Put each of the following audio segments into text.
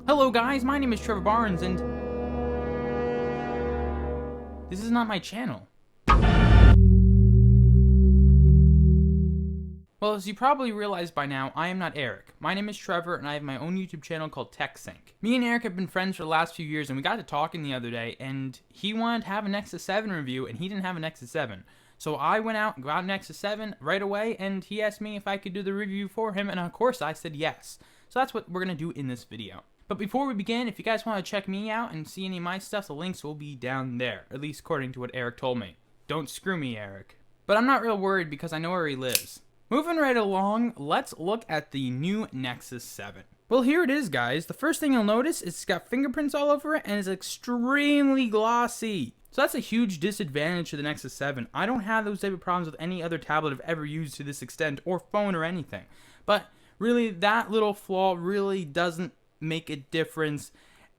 Hello guys, my name is Trevor Barnes and this is not my channel. Well, as you probably realized by now, I am not Eric. My name is Trevor and I have my own YouTube channel called TechSync. Me and Eric have been friends for the last few years and we got to talking the other day and he wanted to have a Nexus 7 review and he didn't have a Nexus 7. So I went out and got a Nexus 7 right away and he asked me if I could do the review for him and of course I said yes. So that's what we're going to do in this video. But before we begin, if you guys want to check me out and see any of my stuff, the links will be down there, at least according to what Eric told me. Don't screw me, Eric. But I'm not real worried because I know where he lives. Moving right along, let's look at the new Nexus 7. Well, here it is, guys. The first thing you'll notice is it's got fingerprints all over it and it's extremely glossy. So that's a huge disadvantage to the Nexus 7. I don't have those type of problems with any other tablet I've ever used to this extent, or phone or anything. But really, that little flaw really doesn't make a difference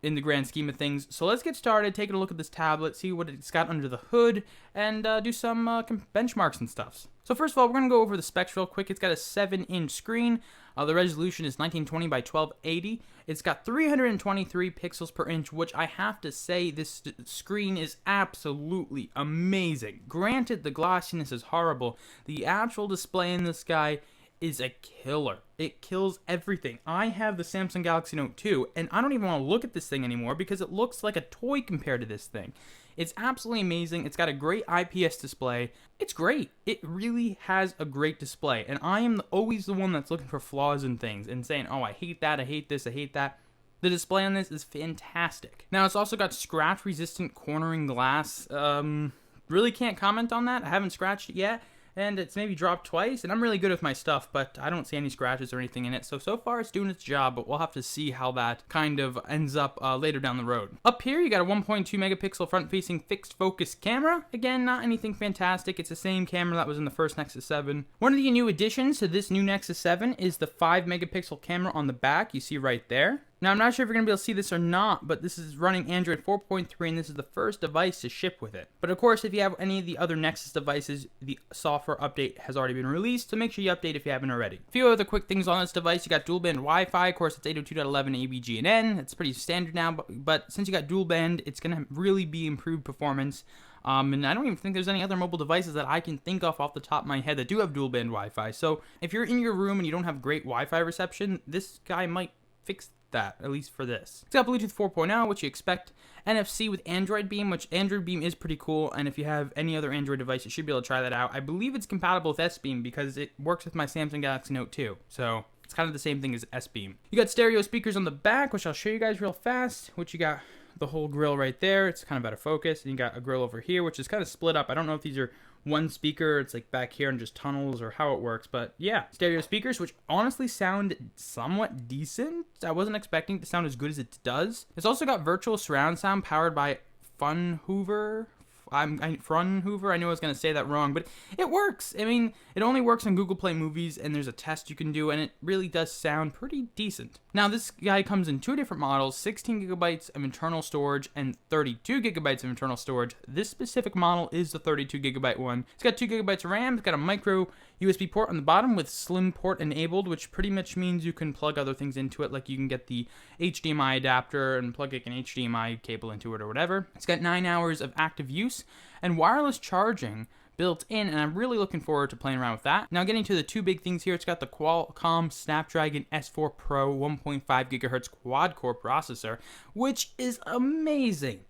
in the grand scheme of things. So let's get started, taking a look at this tablet, see what it's got under the hood, and do some benchmarks and stuff. So first of all, we're going to go over the specs real quick. It's got a 7-inch screen. The resolution is 1920 by 1280. It's got 323 pixels per inch, which I have to say this screen is absolutely amazing. Granted, the glossiness is horrible. The actual display in this guy is a killer. It kills everything. I have the Samsung Galaxy Note 2, and I don't even want to look at this thing anymore because it looks like a toy compared to this thing. It's absolutely amazing. It's got a great IPS display. It's great. It really has a great display, and I am always the one that's looking for flaws in things and saying, oh, I hate that, I hate this, I hate that. The display on this is fantastic. Now, it's also got scratch-resistant cornering glass. Really can't comment on that. I haven't scratched it yet. And it's maybe dropped twice, and I'm really good with my stuff, but I don't see any scratches or anything in it. So far it's doing its job, but we'll have to see how that kind of ends up later down the road. Up here, you got a 1.2 megapixel front-facing fixed focus camera. Again, not anything fantastic. It's the same camera that was in the first Nexus 7. One of the new additions to this new Nexus 7 is the 5 megapixel camera on the back you see right there. Now, I'm not sure if you're going to be able to see this or not, but this is running Android 4.3, and this is the first device to ship with it. But of course, if you have any of the other Nexus devices, the software update has already been released, so make sure you update if you haven't already. A few other quick things on this device. You got dual band Wi-Fi. Of course, it's 802.11 ABGNN. It's pretty standard now, but since you got dual band, it's going to really be improved performance. And I don't even think there's any other mobile devices that I can think of off the top of my head that do have dual band Wi-Fi. So if you're in your room and you don't have great Wi-Fi reception, this guy might fix that, at least for this. It's got Bluetooth 4.0, which you expect. NFC with Android Beam, which Android Beam is pretty cool, and if you have any other Android device, you should be able to try that out. I believe it's compatible with S-Beam because it works with my Samsung Galaxy Note 2, so it's kind of the same thing as S-Beam. You got stereo speakers on the back, which I'll show you guys real fast, which you got the whole grill right there. It's kind of out of focus, and you got a grill over here, which is kind of split up. I don't know if these are one speaker, it's like back here and just tunnels, or how it works, but yeah, stereo speakers, which honestly sound somewhat decent. I wasn't expecting it to sound as good as it does. It's also got virtual surround sound powered by Fraunhofer. I knew I was going to say that wrong, but it works. I mean, it only works on Google Play Movies, and there's a test you can do, and it really does sound pretty decent. Now, this guy comes in two different models, 16 gigabytes of internal storage and 32 gigabytes of internal storage. This specific model is the 32 gigabyte one. It's got 2 gigabytes of RAM. It's got a micro USB port on the bottom with slim port enabled, which pretty much means you can plug other things into it, like you can get the HDMI adapter and plug like an HDMI cable into it or whatever. It's got 9 hours of active use and wireless charging built in, and I'm really looking forward to playing around with that. Now, getting to the two big things here, it's got the Qualcomm Snapdragon S4 Pro 1.5 gigahertz quad-core processor, which is amazing.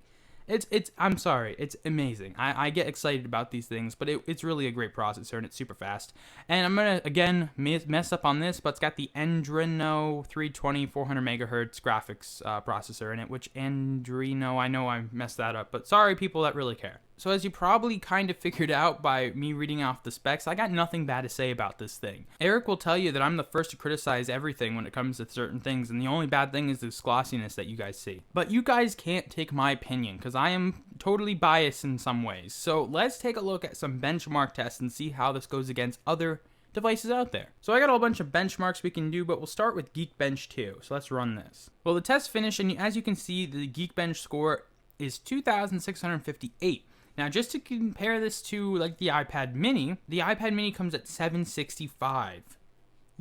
I'm sorry, it's amazing. I get excited about these things, but it's really a great processor, and it's super fast. And I'm going to, again, mess up on this, but it's got the Adreno 320 400 megahertz graphics processor in it, which Adreno, I know I messed that up, but sorry, people that really care. So as you probably kind of figured out by me reading off the specs, I got nothing bad to say about this thing. Eric will tell you that I'm the first to criticize everything when it comes to certain things, and the only bad thing is this glossiness that you guys see. But you guys can't take my opinion, because I am totally biased in some ways. So let's take a look at some benchmark tests and see how this goes against other devices out there. So I got a whole bunch of benchmarks we can do, but we'll start with Geekbench 2. So let's run this. Well, the test finished, and as you can see, the Geekbench score is 2,658. Now, just to compare this to like the iPad mini comes at 765.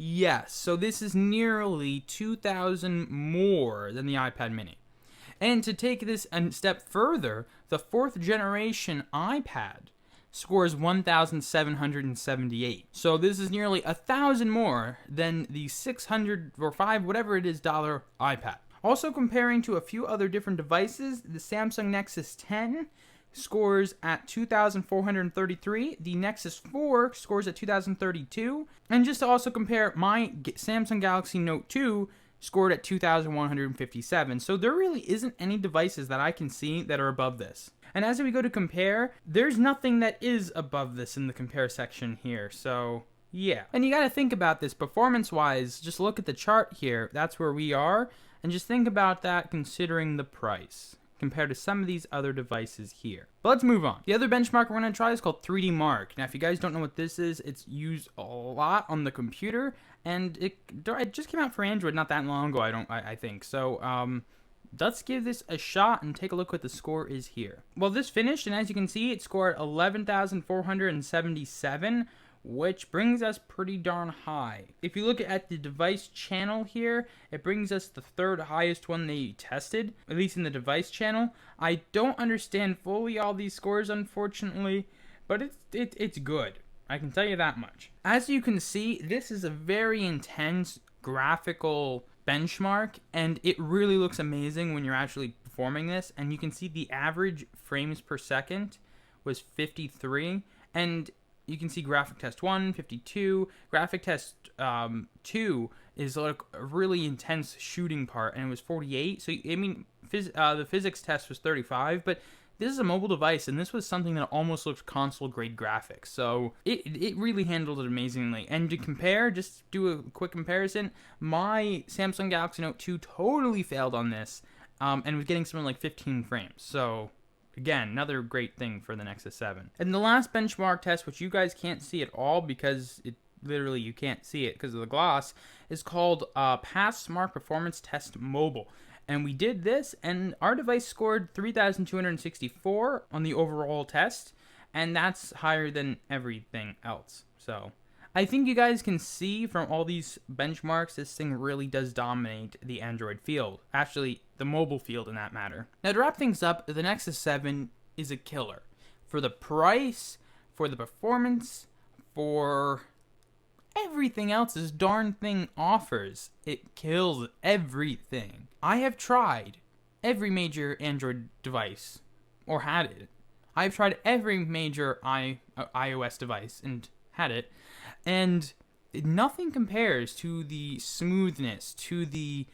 Yes, so this is nearly 2,000 more than the iPad mini. And to take this a step further, the 4th generation iPad scores 1,778. So this is nearly 1,000 more than the 600 or 5 whatever it is dollar iPad. Also comparing to a few other different devices, the Samsung Nexus 10 scores at 2,433. The Nexus 4 scores at 2,032. And just to also compare, my Samsung Galaxy Note 2 scored at 2,157. So there really isn't any devices that I can see that are above this. And as we go to compare, there's nothing that is above this in the compare section here. So yeah. And you got to think about this performance-wise. Just look at the chart here. That's where we are. And just think about that considering the price compared to some of these other devices here. But let's move on. The other benchmark we're going to try is called 3D Mark. Now, if you guys don't know what this is, it's used a lot on the computer, and it just came out for Android not that long ago, I think. So, let's give this a shot and take a look what the score is here. Well, this finished, and as you can see, it scored 11,477, which brings us pretty darn high. If you look at the device channel here, it brings us the 3rd highest one they tested, at least in the device channel. I don't understand fully all these scores, unfortunately, but it's good. I can tell you that much. As you can see, this is a very intense graphical benchmark, and it really looks amazing when you're actually performing this. And you can see the average frames per second was 53, and you can see graphic test 1, 52. Graphic test 2 is like a really intense shooting part, and it was 48. So, I mean, the physics test was 35, but this is a mobile device, and this was something that almost looked console-grade graphics. So, it really handled it amazingly. And to compare, just do a quick comparison, my Samsung Galaxy Note 2 totally failed on this, and was getting something like 15 frames. So, again, another great thing for the Nexus 7. And the last benchmark test, which you guys can't see at all because literally you can't see it because of the gloss, is called Pass Smart Performance Test Mobile. And we did this, and our device scored 3,264 on the overall test, and that's higher than everything else. So I think you guys can see from all these benchmarks, this thing really does dominate the Android field. Actually, the mobile field in that matter. Now, to wrap things up, the Nexus 7 is a killer. For the price, for the performance, for everything else this darn thing offers, it kills everything. I have tried every major Android device, or had it. I've tried every major iOS device and had it, and nothing compares to the smoothness, to the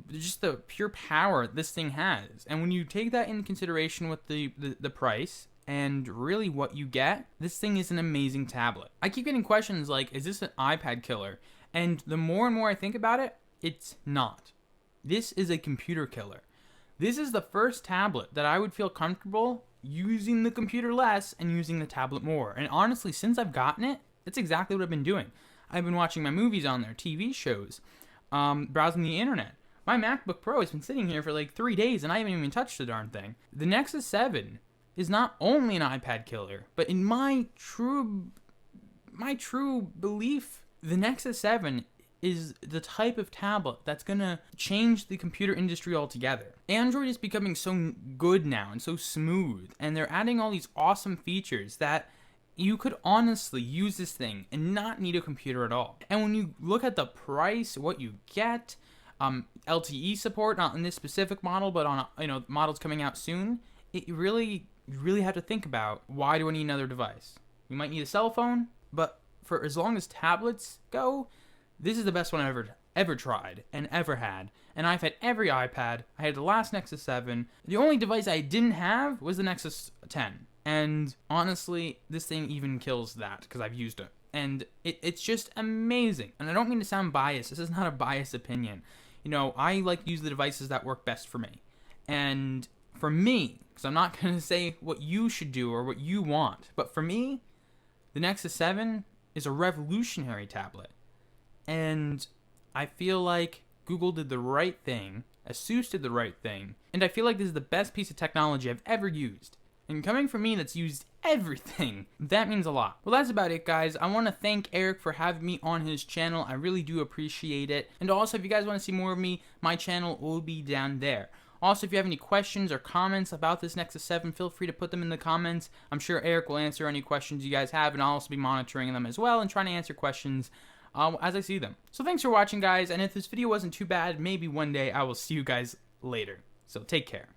just the pure power this thing has. And when you take that into consideration with the price and really what you get, this thing is an amazing tablet. I keep getting questions like, is this an iPad killer? And the more and more I think about it, it's not. This is a computer killer. This is the first tablet that I would feel comfortable using the computer less and using the tablet more. And honestly, since I've gotten it, that's exactly what I've been doing. I've been watching my movies on there, TV shows, browsing the internet. My MacBook Pro has been sitting here for like 3 days and I haven't even touched the darn thing. The Nexus 7 is not only an iPad killer, but in my true belief, the Nexus 7 is the type of tablet that's gonna change the computer industry altogether. Android is becoming so good now and so smooth, and they're adding all these awesome features that you could honestly use this thing and not need a computer at all. And when you look at the price, what you get, LTE support, not in this specific model, but on models coming out soon, you really have to think about, why do I need another device? You might need a cell phone, but for as long as tablets go, this is the best one I've ever tried and ever had. And I've had every iPad. I had the last Nexus 7. The only device I didn't have was the Nexus 10. And honestly, this thing even kills that because I've used it. And it's just amazing. And I don't mean to sound biased. This is not a biased opinion. I like to use the devices that work best for me. And for me, because I'm not going to say what you should do or what you want, but for me, the Nexus 7 is a revolutionary tablet. And I feel like Google did the right thing, Asus did the right thing, and I feel like this is the best piece of technology I've ever used. And coming from me that's used everything, that means a lot. Well, that's about it, guys. I want to thank Eric for having me on his channel. I really do appreciate it. And also, if you guys want to see more of me, my channel will be down there. Also, if you have any questions or comments about this Nexus 7, feel free to put them in the comments. I'm sure Eric will answer any questions you guys have, and I'll also be monitoring them as well and trying to answer questions as I see them. So thanks for watching, guys, and if this video wasn't too bad, maybe one day I will see you guys later. So take care.